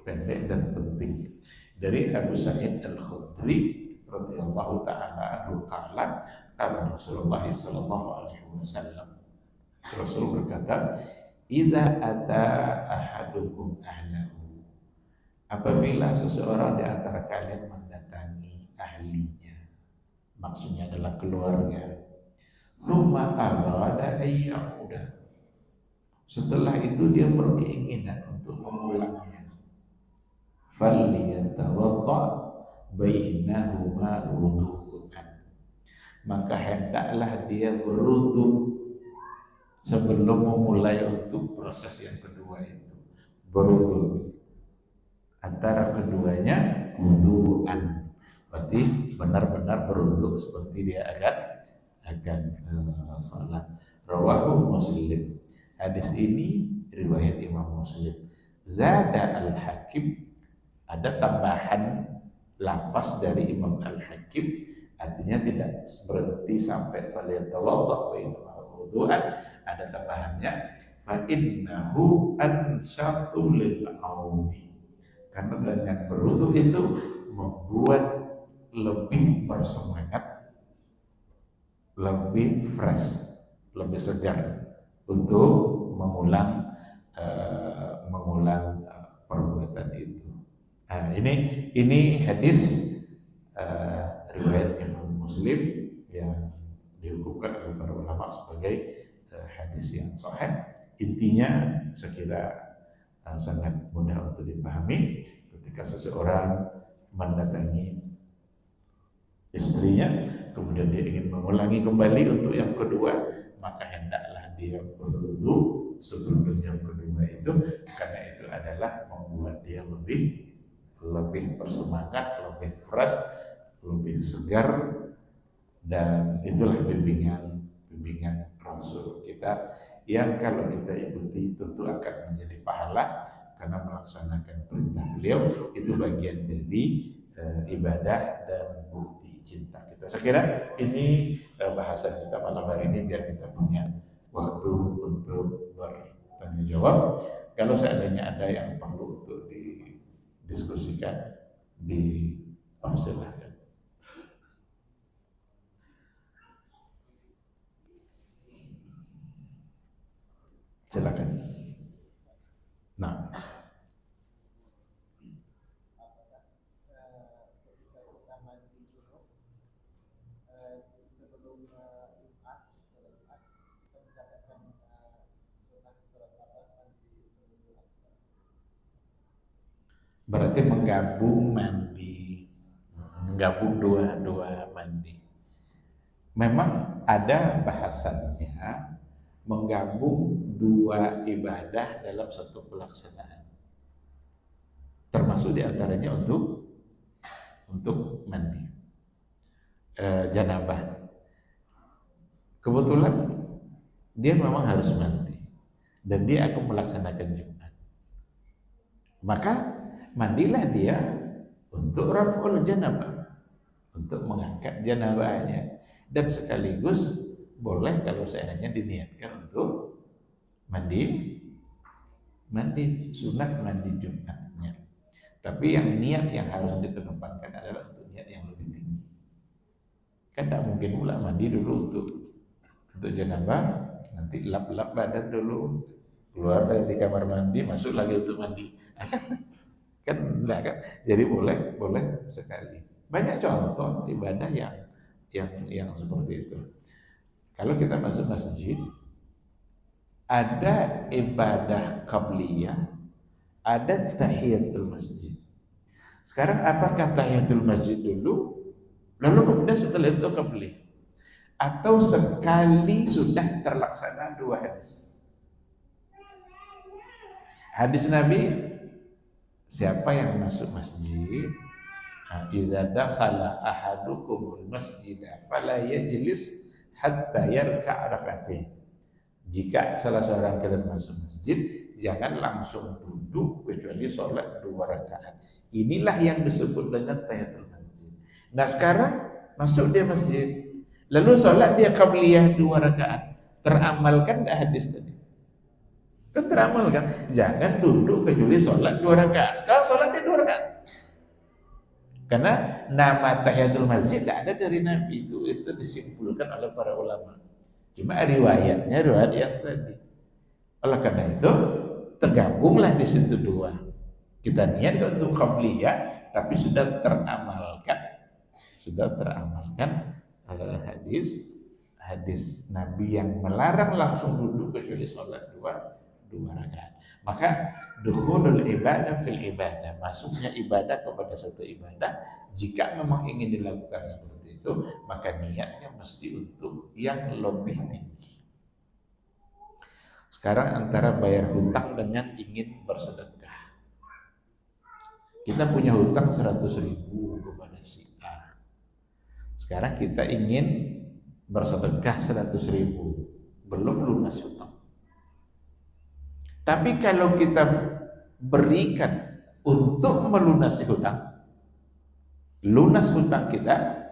pendek dan penting, dari Abu Sa'id Al-Khudri radhiyallahu ta'ala anhu qala Rasulullah sallallahu alaihi wasallam, Rasul berkata, idza ata ahadukum ahlahu, apabila seseorang di antara kalian mendatangi ahlinya, maksudnya adalah keluarga, summa arada ayyauda, setelah itu dia berkeinginan untuk memulangnya, falyatawadda bainahuma wudu'an, maka hendaklah dia berwudu sebelum memulai untuk proses yang kedua itu. Berwudu antara keduanya wudu'an, berarti benar-benar berwudu seperti dia akan sholat. Rawahu Muslim. Hadis ini riwayat Imam Muslim. Zada Al-Hakim, ada tambahan lafaz dari Imam Al-Hakim, artinya tidak berhenti sampai falyatawadda wudu'an, ada tambahannya fa innahu ansyatu lil audi, karena dengan berwudu itu membuat lebih bersemangat, lebih fresh, lebih segar untuk mengulang perbuatan itu. Nah, ini hadis riwayat Imam Muslim yang dihukumkan oleh para ulama sebagai hadis yang sahih. Intinya saya kira sangat mudah untuk dipahami. Ketika seseorang mendatangi istrinya, kemudian dia ingin mengulangi kembali untuk yang kedua, maka hendaklah dia berwudu sebelum yang kedua itu, karena itu adalah membuat dia lebih bersemangat, lebih fresh, lebih segar, dan itulah bimbingan Rasul kita yang kalau kita ikuti tentu akan menjadi pahala karena melaksanakan perintah beliau. Itu bagian dari ibadah dan bukti cinta kita. Saya kira ini bahasan kita malam hari ini, biar kita punya waktu untuk bertanya jawab. Kalau seandainya ada yang perlu untuk didiskusikan, dipersilahkan. Silakan. Nah, berarti menggabung dua mandi. Memang ada bahasannya menggabung dua ibadah dalam satu pelaksanaan. Termasuk diantaranya untuk mandi janabah. Kebetulan dia memang harus mandi dan dia akan melaksanakan Jumat. Maka mandilah dia untuk raf'ul janabah, untuk mengangkat janabahnya, dan sekaligus boleh kalau seandainya diniatkan untuk mandi sunat mandi Jumatnya. Tapi yang niat yang harus dikedepankan adalah untuk niat yang lebih tinggi. Kan tidak mungkin pula mandi dulu untuk janabah, nanti lap-lap badan dulu, keluar dari kamar mandi, masuk lagi untuk mandi. Kan enggak kan? Jadi boleh sekali. Banyak contoh ibadah yang seperti itu. Kalau kita masuk masjid, ada ibadah qabliyah, ada tahiyatul masjid. Sekarang apakah tahiyatul masjid dulu, lalu kemudian setelah itu qabliyah? Atau sekali sudah terlaksana dua hadis? Hadis Nabi, siapa yang masuk masjid, idza dakhala ahadukumul masjid fala yajlis hatta yarka'a rak'atain. Jika salah seorang kalian masuk masjid, jangan langsung duduk kecuali sholat 2 rakaat. Inilah yang disebut dengan tahiyatul masjid. Nah sekarang masuk dia masjid, lalu sholat dia qabliyah 2 rakaat. Teramalkan enggak hadis tadi? Kan teramalkan. Jangan duduk kecuali sholat 2 rakaat. Sekarang sholat dia 2 rakaat. Karena nama tahiyatul masjid tidak ada dari Nabi, itu disimpulkan oleh para ulama. Cuma riwayatnya riwayat yang tadi. Oleh karena itu tergabunglah di situ dua. Kita niat untuk qabliyah, tapi sudah teramalkan hadis Nabi yang melarang langsung duduk kecuali sholat 2 rakaat. Maka dukhulul ibadah fil ibadah, masuknya ibadah kepada satu ibadah, jika memang ingin dilakukan seperti itu, maka niatnya mesti untuk yang lebih tinggi. Sekarang antara bayar hutang dengan ingin bersedekah. Kita punya hutang 100.000 kepada si A. Sekarang kita ingin bersedekah 100.000, belum lunas hutang. Tapi kalau kita berikan untuk melunasi hutang, lunas hutang kita,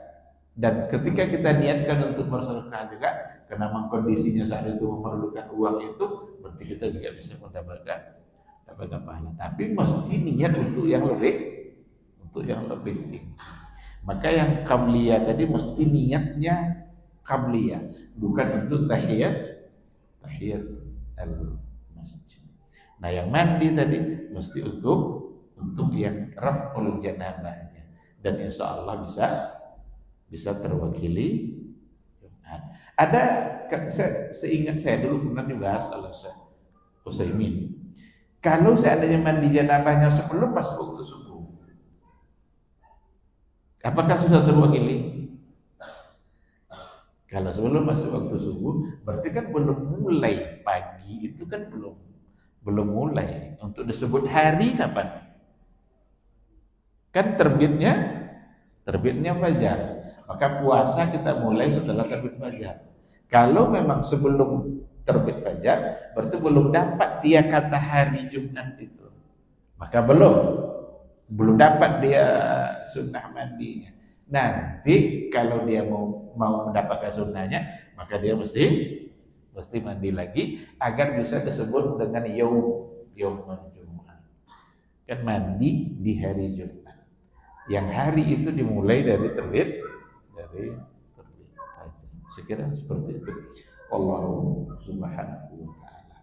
dan ketika kita niatkan untuk bersedekah juga, karena memang kondisinya saat itu memerlukan uang itu, berarti kita juga bisa mendapatkan pahala. Tapi mesti niat untuk yang lebih tinggi. Maka yang qabliyah tadi mesti niatnya qabliyah, bukan untuk tahiyat al-masjid. Nah yang mandi tadi mesti untuk yang raf'ul janabahnya, dan insya Allah bisa terwakili Jumat. Ada, seingat saya dulu pernah dibahas oleh Syekh Utsaimin, kalau seandainya mandi janabahnya sebelum masuk waktu subuh, apakah sudah terwakili? Kalau sebelum masuk waktu subuh, berarti kan belum mulai pagi, itu kan belum mulai. Untuk disebut hari kapan? Kan terbitnya fajar. Maka puasa kita mulai setelah terbit fajar. Kalau memang sebelum terbit fajar, berarti belum dapat dia kata hari Jumat itu. Maka belum dapat dia sunnah mandinya. Nanti kalau dia mau mendapatkan sunnahnya, maka dia mesti mandi lagi agar bisa disebut dengan yaumul Jumat. Kan mandi di hari Jumat. Yang hari itu dimulai dari terbit fajar. Saya kira seperti itu. Allahu subhanahu wa ta'ala.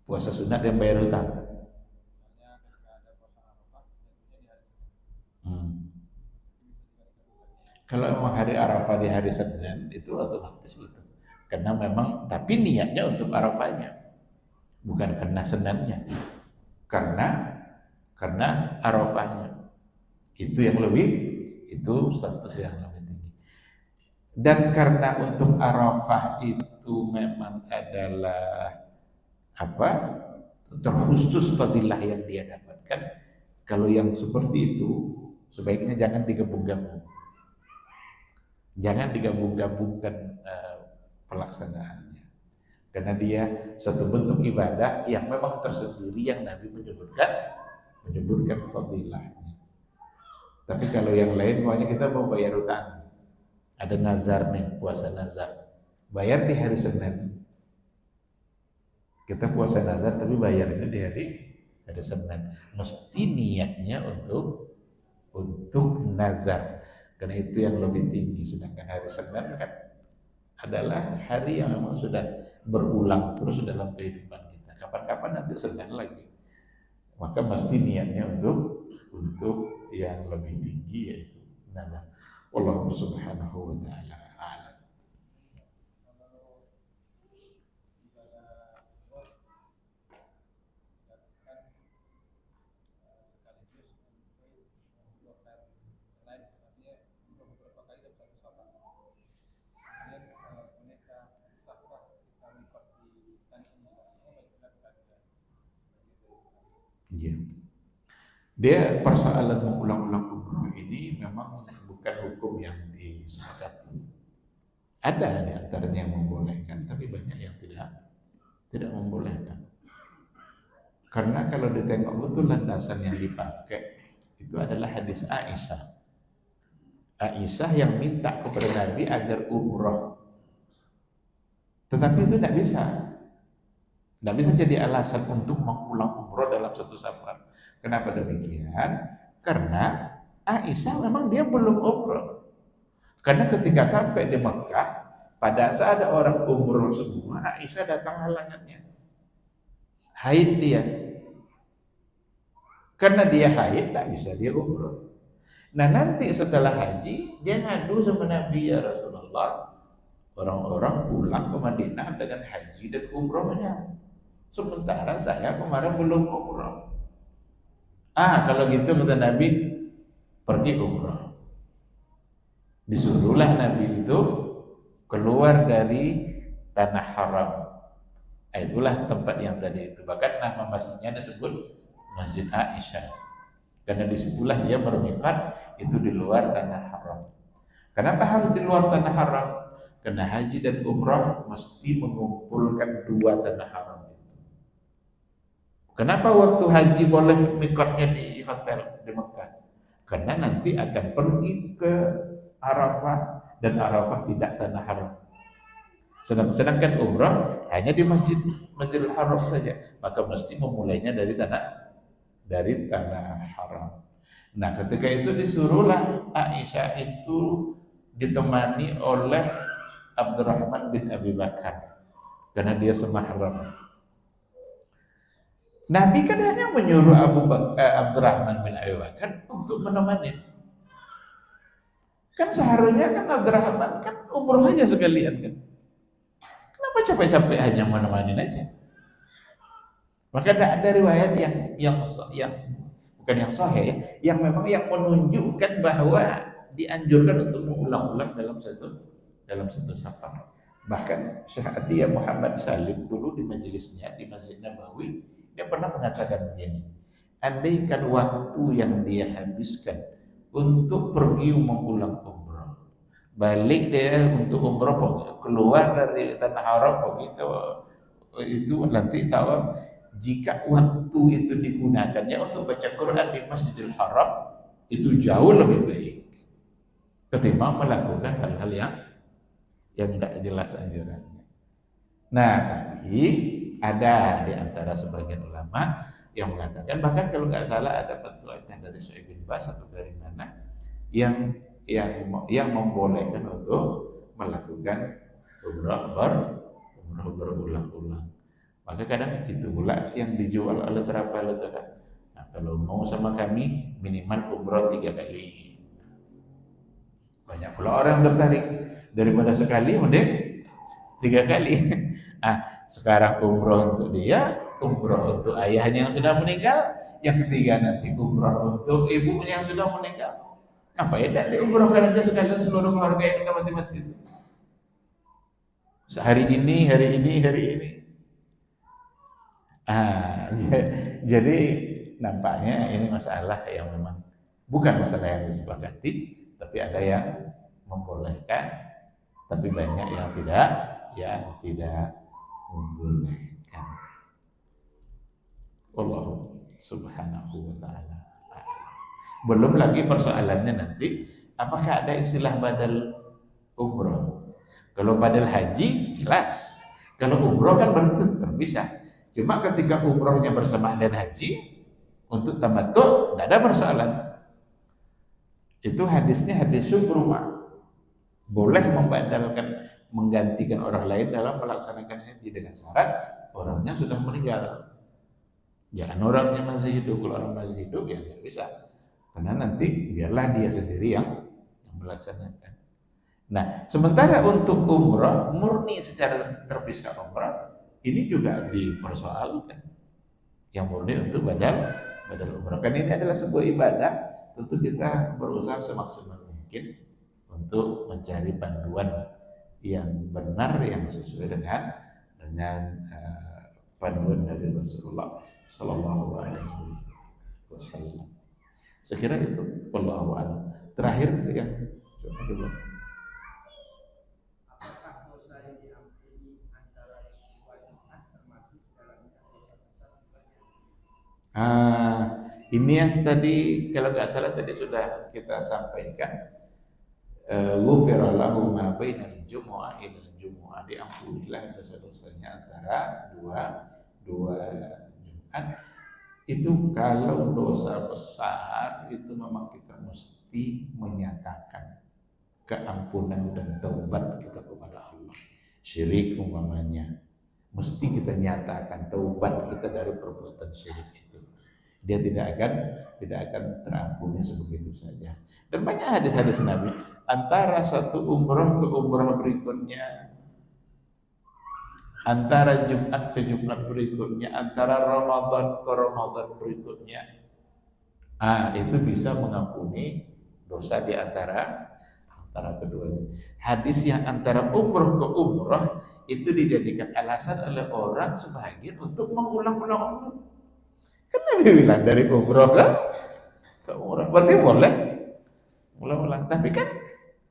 Puasa sunat yang bayar hutang. Kalau memang hari Arafah di hari Senin itu otomatis betul. Karena memang, tapi niatnya untuk Arafahnya, bukan karena Seninnya. Karena Arafahnya itu status yang lebih Dan karena untuk Arafah itu memang adalah apa, terkhusus fadilah yang dia dapatkan. Kalau yang seperti itu sebaiknya jangan digabung-gabung, jangan digabung-gabungkan pelaksanaannya, karena dia satu bentuk ibadah yang memang tersendiri yang Nabi menyebutkan fadilahnya. Tapi kalau yang lain, pokoknya kita mau bayar utang, ada nazar nih, puasa nazar, bayar di hari Senin. Kita puasa nazar tapi bayarnya di hari Senin. Mesti niatnya untuk nazar, karena itu yang lebih tinggi. Sedangkan hari Senin kan adalah hari yang memang sudah berulang terus dalam kehidupan kita. Kapan-kapan nanti Senin lagi. Maka mesti niatnya untuk yang lebih tinggi, yaitu nazar. Allah Subhanahu wa taala a'lam. Iya. Dia persoalan mengulang-ulang umroh ini memang bukan hukum yang disepakati. Ada di antaranya yang membolehkan, tapi banyak yang tidak membolehkan. Karena kalau ditengok betul landasan yang dipakai itu adalah hadis Aisyah. Aisyah yang minta kepada Nabi agar umroh. Tetapi itu tidak bisa. Tidak bisa jadi alasan untuk mengulang umroh dalam satu safar. Kenapa demikian? Karena Aisyah memang dia belum umroh. Karena ketika sampai di Mekah, pada saat ada orang umroh semua, Aisyah datang halangannya. Haid dia. Karena dia haid, tak bisa dia umroh. Nah nanti setelah haji, dia ngadu sama Nabi, ya Rasulullah, orang-orang pulang ke Madinah dengan haji dan umrohnya. Sementara saya kemarin belum umroh. Kalau gitu kata Nabi, pergi umroh. Disuruhlah Nabi itu keluar dari tanah haram. Itulah tempat yang tadi itu. Bahkan nama masjidnya disebut Masjid Aisyah. Karena disitulah dia bermiqat, itu di luar tanah haram. Kenapa harus di luar tanah haram? Karena haji dan umrah mesti mengumpulkan dua tanah haram. Kenapa waktu haji boleh mikotnya di hotel di Mekah? Karena nanti akan pergi ke Arafah, dan Arafah tidak tanah haram. Sedangkan umrah hanya di Masjidil Haram saja, maka mesti memulainya dari tanah haram. Nah, ketika itu disuruhlah Aisyah itu ditemani oleh Abdurrahman bin Abi Bakar, karena dia semahram. Nabi kan hanya menyuruh Abdurrahman bin Abi Bakar untuk menemani. Kan seharusnya kan Abdurrahman kan umroh aja sekalian kan. Kenapa capek-capek hanya menemani aja? Maka tidak ada riwayat yang bukan yang sahih, yang memang yang menunjukkan bahwa dianjurkan untuk mengulang-ulang dalam satu safar. Bahkan Syekh Atiyah Muhammad Salim dulu di majelisnya di Masjid Nabawi, dia pernah mengatakan begini, andaikan waktu yang dia habiskan untuk pergi mengulang umrah, balik dia untuk umrah, keluar dari tanah haram begitu, itu nanti tahu, jika waktu itu digunakannya untuk baca Quran di Masjidil Haram, itu jauh lebih baik ketimbang melakukan hal-hal yang tidak jelas anjurannya. Nah, tapi ada di antara sebagian ulama yang mengatakan, bahkan kalau nggak salah ada fatwa dari Syekh bin Baz atau dari mana, yang membolehkan untuk melakukan umrah berulang-ulang. Maka kadang itu pula yang dijual oleh travel itu kan. Nah, kalau mau sama kami minimal umrah 3 kali. Banyak pula orang tertarik, daripada sekali mending 3 kali. Sekarang umrah untuk dia, umrah untuk ayahnya yang sudah meninggal, yang ketiga nanti umrah untuk ibunya yang sudah meninggal. Apa ya? Tidak diumrohkan aja sekalian seluruh keluarga yang sudah mati-mati itu. Hari ini, hari ini, hari ini. Jadi nampaknya ini masalah yang memang bukan masalah yang disepakati, tapi ada yang membolehkan, tapi banyak yang tidak membolehkan. Allah subhanahu wa ta'ala. Belum lagi persoalannya nanti, apakah ada istilah badal umroh? Kalau badal haji, jelas. Kalau umroh kan berarti terpisah. Cuma ketika umrohnya bersamaan dengan haji, untuk tamattu, tidak ada persoalan. Itu hadisnya hadis syukruma. Boleh membadalkan, menggantikan orang lain dalam melaksanakan haji dengan syarat orangnya sudah meninggal. Jangan orangnya masih hidup. Kalau orang masih hidup ya nggak bisa. Karena nanti biarlah dia sendiri yang melaksanakan. Nah, sementara untuk umrah murni secara terpisah umrah ini juga dipersoalkan. Yang murni untuk badal umrah. Kan ini adalah sebuah ibadah, tentu kita berusaha semaksimal mungkin untuk mencari panduan yang benar, yang sesuai dengan panduan dari Rasulullah Sallallahu Alaihi Wasallam. Saya kira itu, wallahu a'lam. Terakhir yang coba. Apakah dosa yang diampuni antara dua jemaat termasuk dalamnya dosa besar juga? Ini yang tadi kalau nggak salah tadi sudah kita sampaikan. Ghufira lahu ma bainal jumu'ah ila jumu'ah, diampunilah dosa-dosanya antara dua Jumat. Itu kalau dosa besar itu memang kita mesti menyatakan keampunan dan taubat kita kepada Allah. Syirik umpamanya, mesti kita nyatakan taubat kita dari perbuatan syirik itu. Dia tidak akan terampuni sebegitu saja. Dan banyak hadis-hadis Nabi, antara satu umrah ke umrah berikutnya, antara Jumat ke Jumat berikutnya, antara Ramadan ke Ramadan berikutnya, itu bisa mengampuni dosa di antara keduanya. Hadis yang antara umrah ke umrah itu dijadikan alasan oleh orang sebagian untuk mengulang-ulang umrah. Kan Nabi bilang dari umrah ke umrah, berarti boleh ulang-ulang. Tapi kan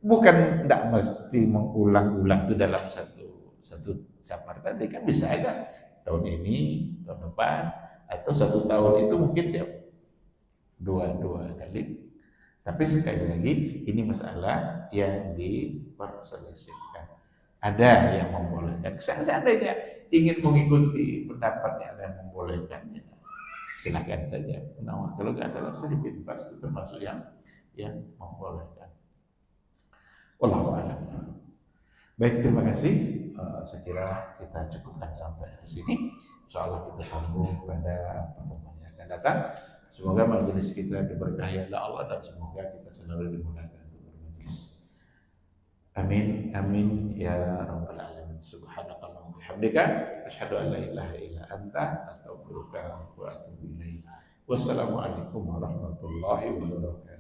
bukan tidak mesti mengulang-ulang itu dalam satu safar tadi, kan bisa aja tahun ini, tahun depan, atau satu tahun itu mungkin dia dua kali. Tapi sekali lagi ini masalah yang diperselisihkan. Ada yang membolehkan. Seandainya ingin mengikuti pendapatnya ada yang membolehkannya, silakan saja. Nah, kalau nggak salah sedikit pas itu termasuk yang membolehkan. Wallahu a'lam. Baik, terima kasih. Saya kira kita cukupkan sampai di sini. Insyaallah kita sambung pada pertemuan yang akan datang. Semoga majelis kita diberkahi oleh Allah dan semoga kita selalu dimudahkan untuk bermajelis. Amin amin ya rabbal alamin. Subhanakallahumma wa bihamdika asyhadu an la ilaha illa anta astaghfiruka wa atubu ilaik. Wassalamualaikum warahmatullahi wabarakatuh.